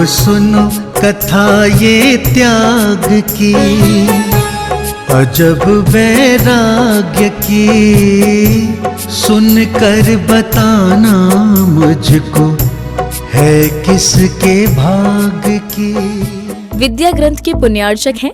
सुनो कथा ये त्याग की, अजब वैराग्य की, सुनकर बताना मुझको है किसके भाग की। विद्या ग्रंथ के पुण्यार्चक हैं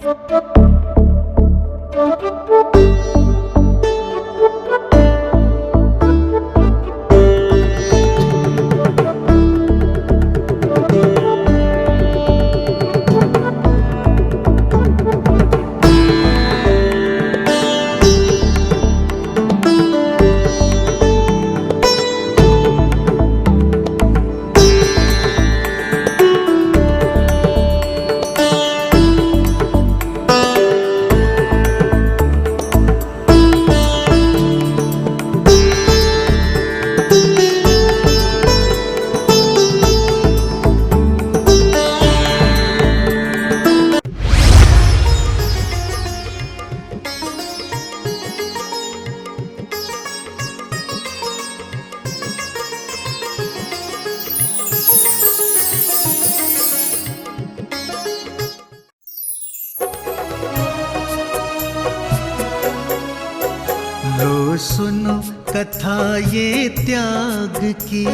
लो सुनो कथा ये त्याग की,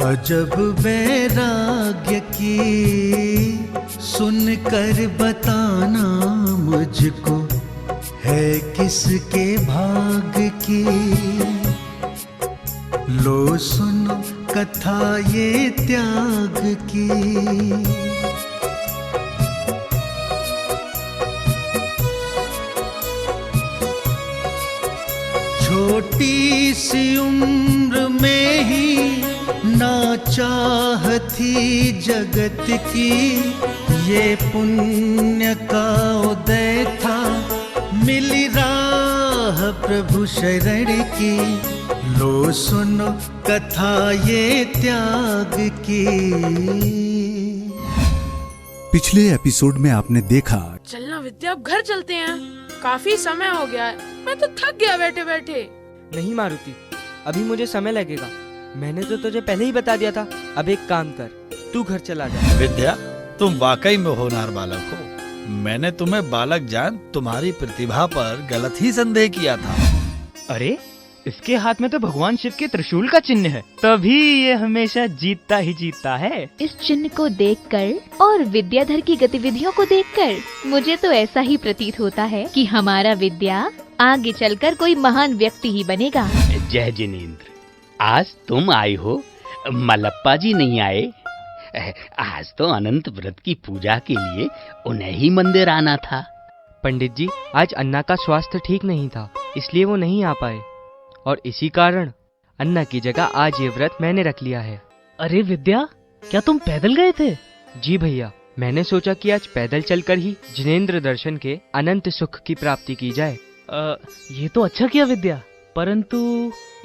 अजब वैराग्य की, सुनकर बताना मुझको है किसके भाग की। लो सुनो कथा ये त्याग की। छोटी सी उम्र में ही ना चाह थी जगत की, ये पुण्य का उदय था, मिली राह प्रभु शरण की। लो सुनो कथा ये त्याग की। पिछले एपिसोड में आपने देखा, चलना विद्या, अब घर चलते हैं, काफी समय हो गया है, मैं तो थक गया बैठे बैठे। नहीं मारुति, अभी मुझे समय लगेगा। मैंने तो तुझे पहले ही बता दिया था। अब एक काम कर, तू घर चला जा। विद्या, तुम वाकई में होनहार बालक हो। मैंने तुम्हें बालक जान तुम्हारी प्रतिभा पर गलत ही संदेह किया था। अरे, इसके हाथ में तो भगवान शिव के त्रिशूल का चिन्ह है, तभी ये हमेशा जीतता ही जीतता है। इस चिन्ह को देखकर और विद्याधर की गतिविधियों को देखकर मुझे तो ऐसा ही प्रतीत होता है कि हमारा विद्या आगे चलकर कोई महान व्यक्ति ही बनेगा। जय जिनेंद्र, आज तुम आई हो, मलप्पा जी नहीं आए। आज तो अनंत व्रत की पूजा के लिए उन्हें ही मंदिर आना था। पंडित जी, आज अन्ना का स्वास्थ्य ठीक नहीं था, इसलिए वो नहीं आ पाए, और इसी कारण अन्ना की जगह आज ये व्रत मैंने रख लिया है। अरे विद्या, क्या तुम पैदल गए थे? जी भैया, मैंने सोचा कि आज पैदल चलकर ही जिनेंद्र दर्शन के अनंत सुख की प्राप्ति की जाए। ये तो अच्छा किया विद्या, परंतु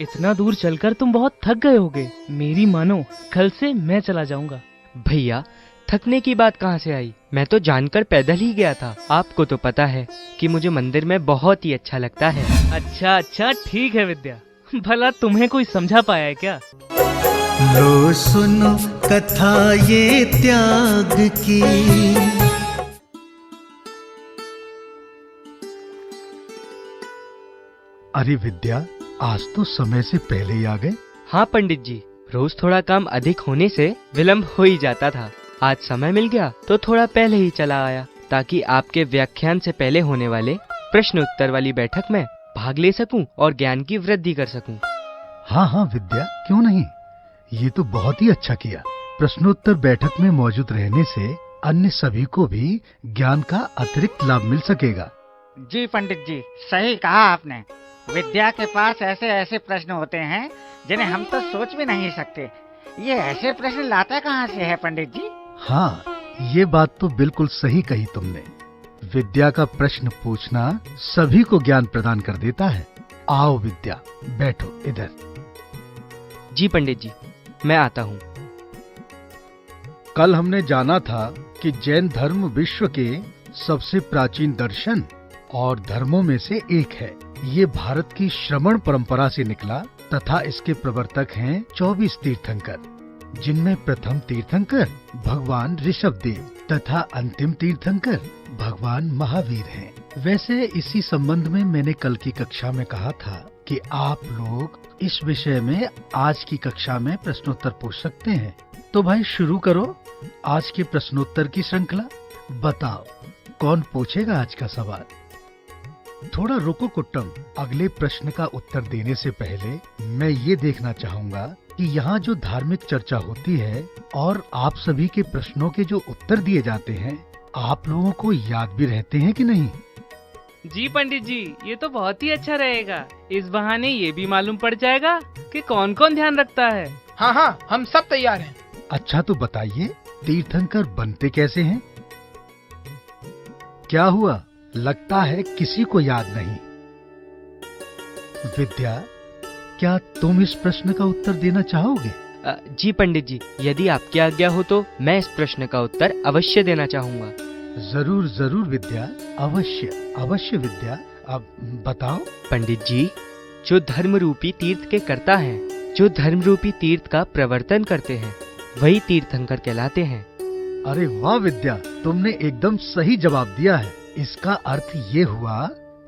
इतना दूर चलकर तुम बहुत थक गए होगे। मेरी मानो, कल से मैं चला जाऊंगा। भैया, थकने की बात कहाँ से आई? मैं तो जानकर पैदल ही गया था। आपको तो पता है कि मुझे मंदिर में बहुत ही अच्छा लगता है। अच्छा अच्छा, ठीक है विद्या, भला तुम्हें कोई समझा पाया है क्या? लो सुनो कथा ये त्याग की। अरे विद्या, आज तो समय से पहले ही आ गए। हाँ पंडित जी, रोज थोड़ा काम अधिक होने से विलम्ब हो ही जाता था। आज समय मिल गया तो थोड़ा पहले ही चला आया, ताकि आपके व्याख्यान से पहले होने वाले प्रश्न उत्तर वाली बैठक में भाग ले सकूं और ज्ञान की वृद्धि कर सकूं। हाँ हाँ विद्या, क्यों नहीं, ये तो बहुत ही अच्छा किया। प्रश्नोत्तर बैठक में मौजूद रहने से अन्य सभी को भी ज्ञान का अतिरिक्त लाभ मिल सकेगा। जी पंडित जी, सही कहा आपने। विद्या के पास ऐसे ऐसे प्रश्न होते हैं जिन्हें हम तो सोच भी नहीं सकते। ये ऐसे प्रश्न लाता कहाँ से है पंडित जी? हाँ, ये बात तो बिल्कुल सही कही तुमने। विद्या का प्रश्न पूछना सभी को ज्ञान प्रदान कर देता है। आओ विद्या, बैठो इधर। जी पंडित जी, मैं आता हूँ। कल हमने जाना था कि जैन धर्म विश्व के सबसे प्राचीन दर्शन और धर्मों में से एक है। ये भारत की श्रमण परंपरा से निकला तथा इसके प्रवर्तक हैं 24 तीर्थंकर। जिनमें प्रथम तीर्थंकर भगवान ऋषभदेव तथा अंतिम तीर्थंकर भगवान महावीर हैं। वैसे इसी संबंध में मैंने कल की कक्षा में कहा था कि आप लोग इस विषय में आज की कक्षा में प्रश्नोत्तर पूछ सकते हैं। तो भाई शुरू करो आज के प्रश्नोत्तर की श्रृंखला। बताओ कौन पूछेगा आज का सवाल? थोड़ा रुको कुट्टम, अगले प्रश्न का उत्तर देने से पहले मैं ये देखना चाहूँगा कि यहाँ जो धार्मिक चर्चा होती है और आप सभी के प्रश्नों के जो उत्तर दिए जाते हैं, आप लोगों को याद भी रहते हैं कि नहीं? जी पंडित जी, ये तो बहुत ही अच्छा रहेगा। इस बहाने ये भी मालूम पड़ जाएगा कि कौन कौन ध्यान रखता है। हाँ हाँ, हम सब तैयार हैं। अच्छा तो बताइए, तीर्थंकर बनते कैसे हैं? क्या हुआ, लगता है किसी को याद नहीं। विद्या, क्या तुम इस प्रश्न का उत्तर देना चाहोगे? जी पंडित जी, यदि आपकी आज्ञा हो तो मैं इस प्रश्न का उत्तर अवश्य देना चाहूँगा। जरूर जरूर विद्या, अवश्य अवश्य विद्या। अब बताओ। पंडित जी, जो धर्म रूपी तीर्थ के कर्ता हैं, जो धर्म रूपी तीर्थ का प्रवर्तन करते हैं, वही तीर्थंकर कहलाते हैं। अरे वाह विद्या, तुमने एकदम सही जवाब दिया है। इसका अर्थ ये हुआ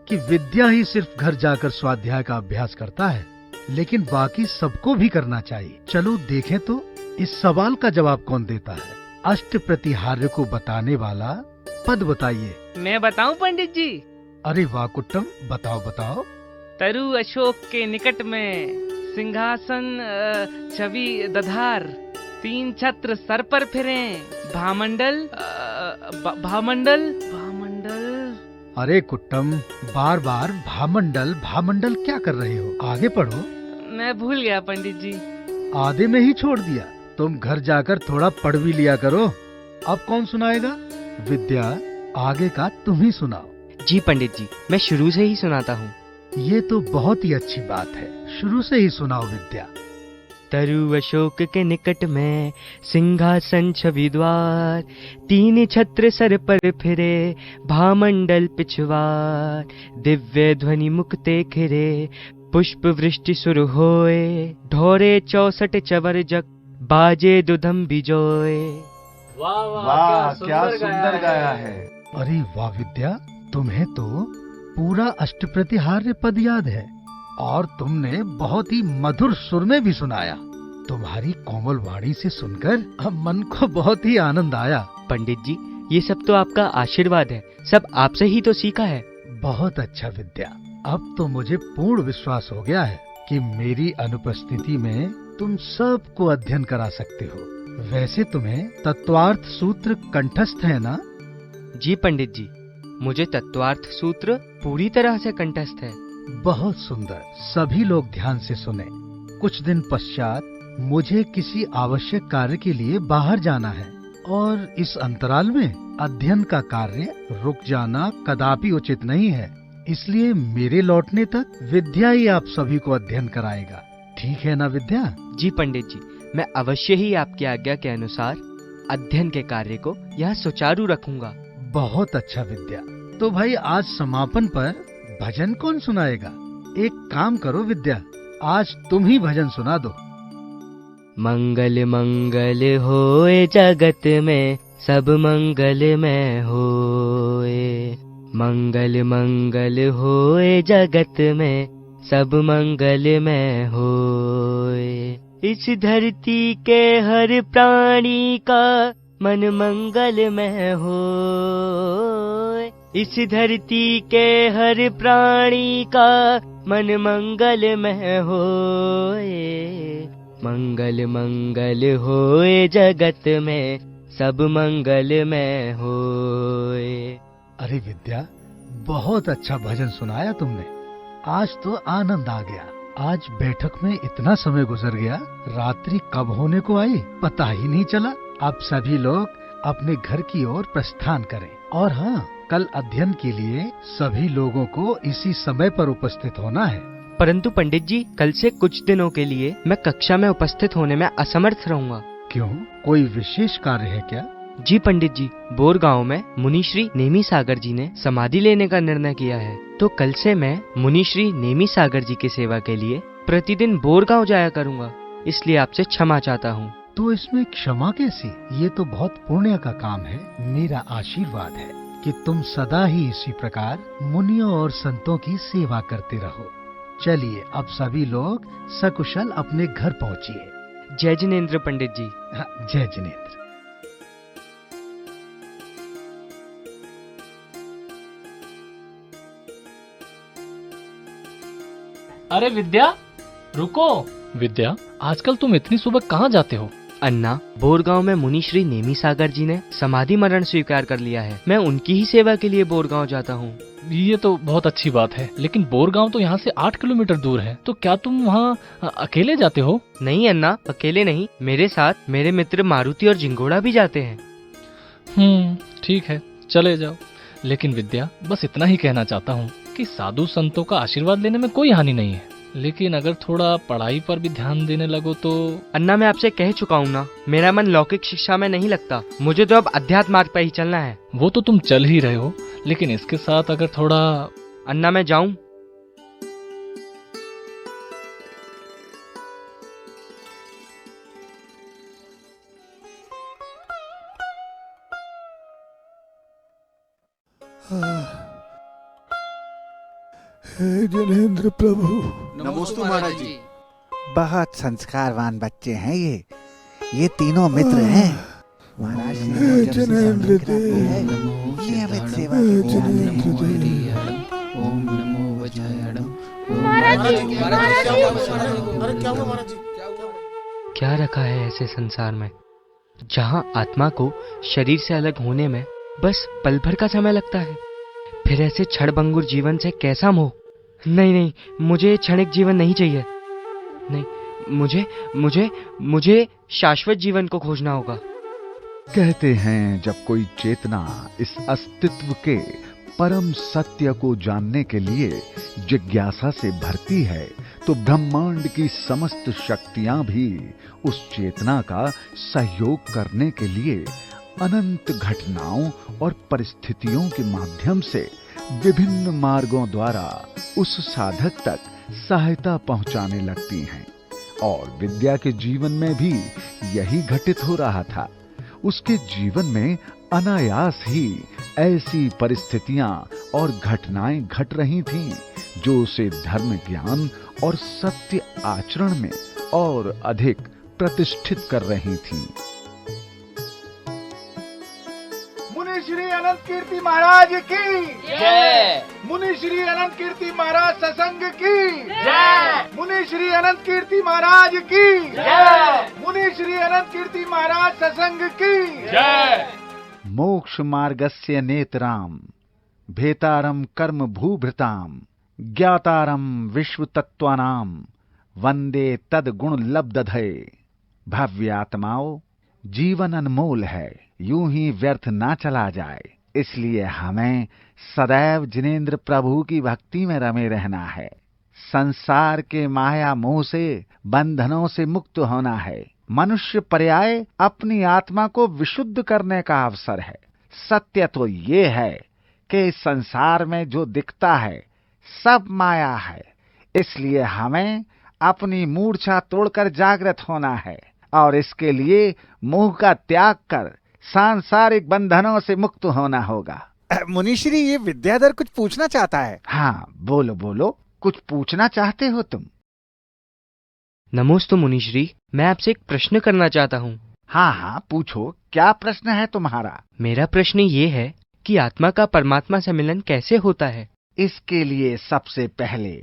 कि विद्या ही सिर्फ घर जाकर स्वाध्याय का अभ्यास करता है, लेकिन बाकी सबको भी करना चाहिए। चलो देखें तो इस सवाल का जवाब कौन देता है। अष्ट प्रतिहार्य को बताने वाला पद बताइए। मैं बताऊं पंडित जी? अरे वाह कुट्टम, बताओ बताओ। तरु अशोक के निकट में सिंहासन छवि दधार, 3 छत्र सर पर फिरे, भामंडल भामंडल भामंडल। अरे कुट्टम, बार बार भामंडल भामंडल क्या कर रहे हो? आगे पढ़ो। मैं भूल गया पंडित जी। आधे में ही छोड़ दिया। तुम घर जाकर थोड़ा पढ़ भी लिया करो। अब कौन सुनाएगा? विद्या, आगे का तुम ही सुनाओ। जी पंडित जी, मैं शुरू से ही सुनाता हूँ। ये तो बहुत ही अच्छी बात है, शुरू से ही सुनाओ विद्या। तरु अशोक के निकट में सिंहासन छवि द्वार, 3 छत्र सर पर फिरे, भामंडल पिछवार, दिव्य ध्वनि मुक्ते खिरे, पुष्प वृष्टि सुर होए, ढोरे 64 चवर जग, बाजे दुधम बिजोए। वाह वाह, क्या सुंदर गाया है। अरे वाह विद्या, तुम्हें तो पूरा अष्टप्रतिहार्य पद याद है और तुमने बहुत ही मधुर सुर में भी सुनाया। तुम्हारी कोमल वाणी से सुनकर अब मन को बहुत ही आनंद आया। पंडित जी, ये सब तो आपका आशीर्वाद है, सब आपसे ही तो सीखा है। बहुत अच्छा विद्या, अब तो मुझे पूर्ण विश्वास हो गया है कि मेरी अनुपस्थिति में तुम सबको अध्ययन करा सकते हो। वैसे तुम्हें तत्वार्थ सूत्र कंठस्थ है ना? जी पंडित जी, मुझे तत्वार्थ सूत्र पूरी तरह से कंठस्थ है। बहुत सुंदर। सभी लोग ध्यान से सुने। कुछ दिन पश्चात मुझे किसी आवश्यक कार्य के लिए बाहर जाना है और इस अंतराल में अध्ययन का कार्य रुक जाना कदापि उचित नहीं है। इसलिए मेरे लौटने तक विद्या ही आप सभी को अध्ययन कराएगा। ठीक है ना विद्या? जी पंडित जी, मैं अवश्य ही आपकी आज्ञा के अनुसार अध्ययन के कार्य को यहाँ सुचारू रखूंगा। बहुत अच्छा विद्या। तो भाई आज समापन पर भजन कौन सुनाएगा? एक काम करो विद्या, आज तुम ही भजन सुना दो। मंगल मंगल होए जगत में, सब मंगल में होए। मंगल मंगल होए जगत में, सब मंगल में होए। इस धरती के हर प्राणी का मन मंगल में होए। इस धरती के हर प्राणी का मन मंगल में होए। मंगल मंगल होए जगत में, सब मंगल में होए। अरे विद्या, बहुत अच्छा भजन सुनाया तुमने। आज तो आनंद आ गया। आज बैठक में इतना समय गुजर गया, रात्रि कब होने को आई पता ही नहीं चला। अब सभी लोग अपने घर की ओर प्रस्थान करें। और हाँ, कल अध्ययन के लिए सभी लोगों को इसी समय पर उपस्थित होना है। परंतु पंडित जी, कल से कुछ दिनों के लिए मैं कक्षा में उपस्थित होने में असमर्थ रहूंगा। क्यों, कोई विशेष कार्य है क्या? जी पंडित जी, बोर गांव में मुनिश्री नेमी सागर जी ने समाधि लेने का निर्णय किया है, तो कल से मैं मुनिश्री नेमी सागर जी की सेवा के लिए प्रतिदिन बोर गांव जाया करूंगा। इसलिए आपसे क्षमा चाहता हूँ। तो इसमें क्षमा कैसी? ये तो बहुत पुण्य का काम है। मेरा आशीर्वाद है कि तुम सदा ही इसी प्रकार मुनियों और संतों की सेवा करते रहो। चलिए अब सभी लोग सकुशल अपने घर पहुँचिए। जय जिनेंद्र पंडित जी। जय जिनेंद्र। अरे विद्या, रुको। विद्या, आजकल तुम इतनी सुबह कहाँ जाते हो? अन्ना, बोरगांव में मुनि श्री नेमी सागर जी ने समाधि मरण स्वीकार कर लिया है। मैं उनकी ही सेवा के लिए बोरगांव जाता हूँ। ये तो बहुत अच्छी बात है, लेकिन बोरगांव तो यहाँ से 8 किलोमीटर दूर है, तो क्या तुम वहाँ अकेले जाते हो? नहीं अन्ना, अकेले नहीं, मेरे साथ मेरे मित्र मारुति और जिंगोड़ा भी जाते हैं। ठीक है, चले जाओ। लेकिन विद्या, बस इतना ही कहना चाहता हूँ कि साधु संतों का आशीर्वाद लेने में कोई हानि नहीं है, लेकिन अगर थोड़ा पढ़ाई पर भी ध्यान देने लगो तो। अन्ना, मैं आपसे कह चुका हूँ ना, मेरा मन लौकिक शिक्षा में नहीं लगता। मुझे तो अब अध्यात्म मार्ग पर ही चलना है। वो तो तुम चल ही रहे हो, लेकिन इसके साथ अगर थोड़ा। अन्ना, मैं जाऊं? हे जिनेंद्र प्रभु। नमोस्तु महाराज जी। बहुत संस्कारवान बच्चे हैं ये तीनों मित्र हैं। महाराज हे जिनेंद्र देव। नियमित सेवा ओम नमो वज्रायणम। क्या रखा है ऐसे संसार में जहाँ आत्मा को शरीर से अलग होने में बस पल भर का समय लगता है। फिर ऐसे क्षणभंगुर जीवन से कैसा मोह। नहीं, मुझे क्षणिक जीवन नहीं चाहिए। नहीं, मुझे शाश्वत जीवन को खोजना होगा। कहते हैं जब कोई चेतना इस अस्तित्व के परम सत्य को जानने के लिए जिज्ञासा से भरती है, तो ब्रह्मांड की समस्त शक्तियां भी उस चेतना का सहयोग करने के लिए अनंत घटनाओं और परिस्थितियों के माध्यम से विभिन्न मार्गों द्वारा उस साधक तक सहायता पहुंचाने लगती हैं। और विद्या के जीवन में भी यही घटित हो रहा था। उसके जीवन में अनायास ही ऐसी परिस्थितियां और घटनाएं घट रही थीं जो उसे धर्म ज्ञान और सत्य आचरण में और अधिक प्रतिष्ठित कर रही थीं। मुनि श्री अनंत कीर्ति महाराज की जय। मुनि श्री अनंत कीर्ति महाराज सत्संग की जय। मुनि श्री अनंत कीर्ति महाराज की जय। मुनि श्री अनंत कीर्ति महाराज सत्संग की जय। मोक्ष मार्गस्य नेत्राम भेतारम कर्म भूभृताम ज्ञातारम विश्व तत्वानाम वंदे तद गुण लब्धधे। भव्यात्माओं, जीवन अनमोल है, यूं ही व्यर्थ ना चला जाए, इसलिए हमें सदैव जिनेंद्र प्रभु की भक्ति में रमे रहना है। संसार के माया मोह से बंधनों से मुक्त होना है। मनुष्य पर्याय अपनी आत्मा को विशुद्ध करने का अवसर है। सत्य तो ये है कि संसार में जो दिखता है सब माया है, इसलिए हमें अपनी मूर्छा तोड़कर जागृत होना है और इसके लिए मोह का त्याग कर सांसारिक बंधनों से मुक्त होना होगा। मुनिश्री, ये विद्याधर कुछ पूछना चाहता है। हाँ, बोलो बोलो, कुछ पूछना चाहते हो तुम? नमोस्तु मुनिश्री, मैं आपसे एक प्रश्न करना चाहता हूँ। हाँ, पूछो, क्या प्रश्न है तुम्हारा? मेरा प्रश्न ये है कि आत्मा का परमात्मा से मिलन कैसे होता है? इसके लिए सबसे पहले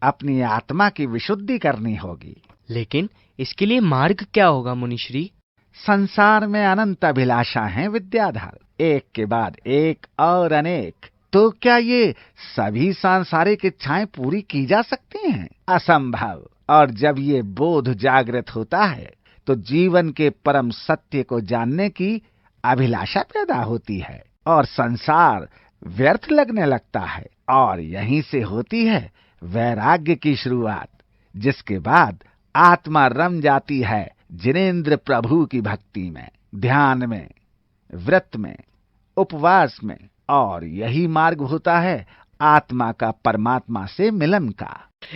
अपनी आत्मा की विशुद्धि करनी होगी। लेकिन इसके लिए मार्ग क्या होगा मुनिश्री? संसार में अनंत अभिलाषा हैं विद्याधर, एक के बाद एक और अनेक। तो क्या ये सभी सांसारिक इच्छाएं पूरी की जा सकती हैं? असंभव। और जब ये बोध जागृत होता है तो जीवन के परम सत्य को जानने की अभिलाषा पैदा होती है और संसार व्यर्थ लगने लगता है, और यहीं से होती है वैराग्य की शुरुआत, जिसके बाद आत्मा रम जाती है जिनेंद्र प्रभु की भक्ति में, ध्यान में, व्रत में, उपवास में, और यही मार्ग होता है आत्मा का परमात्मा से मिलन का।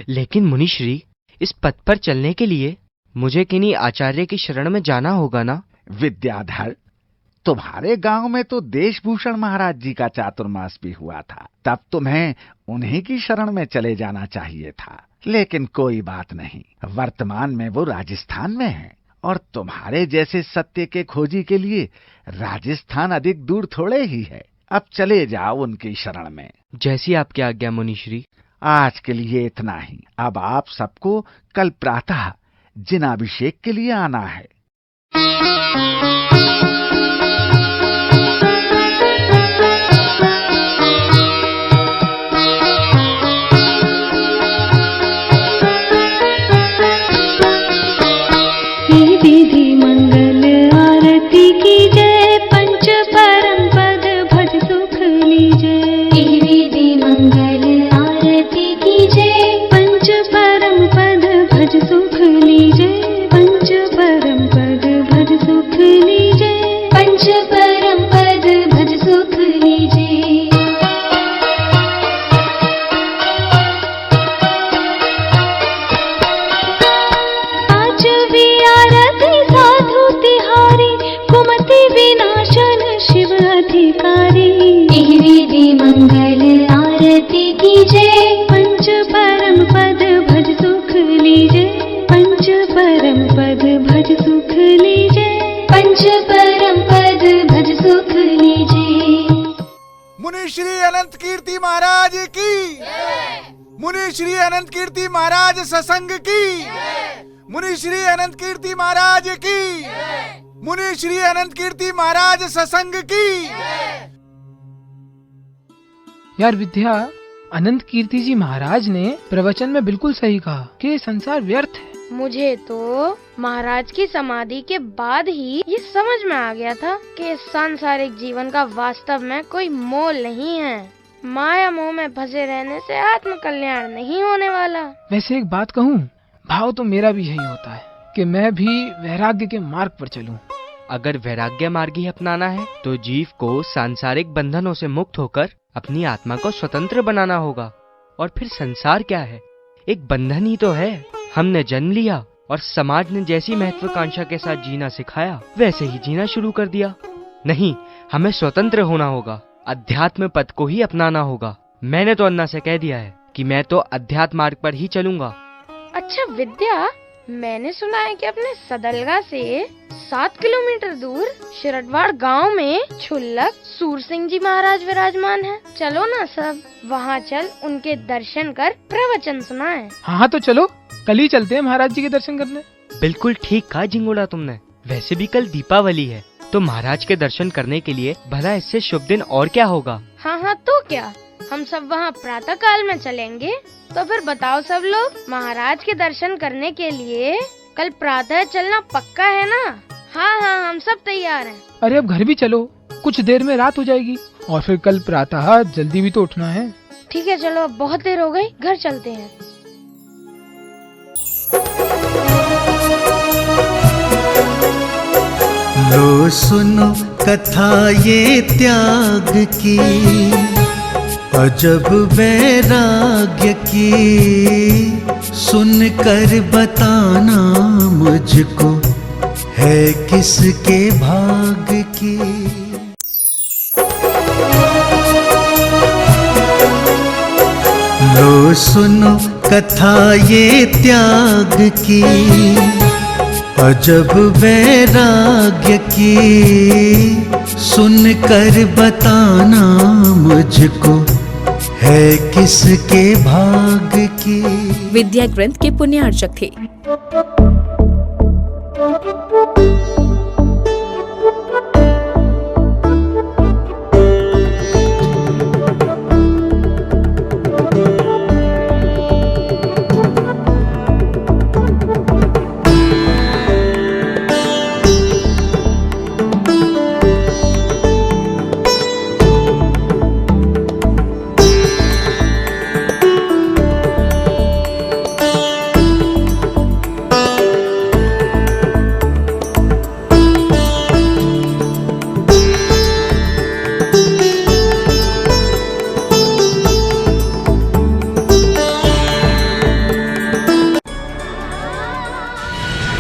लेकिन मुनिश्री, इस पथ पर चलने के लिए मुझे किन्हीं आचार्य की शरण में जाना होगा ना? विद्याधर, तुम्हारे गांव में तो देशभूषण महाराज जी का चातुर्मास भी हुआ था, तब तुम्हें उन्हीं की शरण में चले जाना चाहिए था। लेकिन कोई बात नहीं, वर्तमान में वो राजस्थान में है और तुम्हारे जैसे सत्य के खोजी के लिए राजस्थान अधिक दूर थोड़े ही है। अब चले जाओ उनकी शरण में। जैसी आपकी आज्ञा मुनिश्री। आज के लिए इतना ही। अब आप सबको कल प्रातः जिनाभिषेक के लिए आना है। विधि मंगल आरती की जय, पंच परम पद भज सुख लीजय। विधि मंगल आरती की जय, पंच परम पद भज सुख लीजय। पंच परम पद भज सुख लीजय। पंच परम पद भज सुख लीजय। विधि मंगल आरती की जय, पंच परम पद भज सुख लीजय। पंच परम पद भज सुख लीजय। पंच परम पद भज सुख लीजय। मुनि श्री अनंत कीर्ति महाराज की, मुनि श्री अनंत कीर्ति महाराज सत्संग की, मुनि श्री अनंत कीर्ति महाराज की, मुनि श्री अनंत कीर्ति महाराज सत्संग की। यार विद्या, अनंत कीर्ति जी महाराज ने प्रवचन में बिल्कुल सही कहा कि संसार व्यर्थ है। मुझे तो महाराज की समाधि के बाद ही ये समझ में आ गया था कि सांसारिक जीवन का वास्तव में कोई मोल नहीं है। माया मोह में फंसे रहने से आत्म कल्याण नहीं होने वाला। वैसे एक बात कहूँ, भाव तो मेरा भी यही होता है कि मैं भी वैराग्य के मार्ग पर चलूं। अगर वैराग्य मार्ग ही अपनाना है तो जीव को सांसारिक बंधनों से मुक्त होकर अपनी आत्मा को स्वतंत्र बनाना होगा। और फिर संसार क्या है? एक बंधन ही तो है। हमने जन्म लिया और समाज ने जैसी महत्वाकांक्षा के साथ जीना सिखाया वैसे ही जीना शुरू कर दिया। नहीं, हमें स्वतंत्र होना होगा, अध्यात्म पथ को ही अपनाना होगा। मैंने तो अन्ना से कह दिया है कि मैं तो अध्यात्म मार्ग पर ही चलूंगा। अच्छा विद्या, मैंने सुना है कि अपने सदलगा से 7 किलोमीटर दूर शिरडवाड़ गांव में छुल्लक सूर सिंह जी महाराज विराजमान हैं। चलो ना सब वहां चल उनके दर्शन कर प्रवचन सुनाएं। हाँ तो चलो, कल ही चलते हैं महाराज जी के दर्शन करने। बिल्कुल ठीक कहा झिंगोड़ा तुमने। वैसे भी कल दीपावली है तो महाराज के दर्शन करने के लिए भला इससे शुभ दिन और क्या होगा। हाँ तो क्या, हम सब वहाँ प्रातः काल में चलेंगे। तो फिर बताओ सब लोग, महाराज के दर्शन करने के लिए कल प्रातः चलना पक्का है ना? हाँ, हम सब तैयार हैं। अरे अब घर भी चलो, कुछ देर में रात हो जाएगी और फिर कल प्रातः जल्दी भी तो उठना है। ठीक है चलो, अब बहुत देर हो गई, घर चलते हैं। लो सुनो कथा ये त्याग की, अजब वैराग्य की। सुनकर बताना मुझको है किसके भाग की। लो सुनो कथा ये त्याग की, अजब वैराग्य की। सुनकर बताना मुझको है किसके भाग की। विद्या ग्रंथ के पुण्यार्चक थे।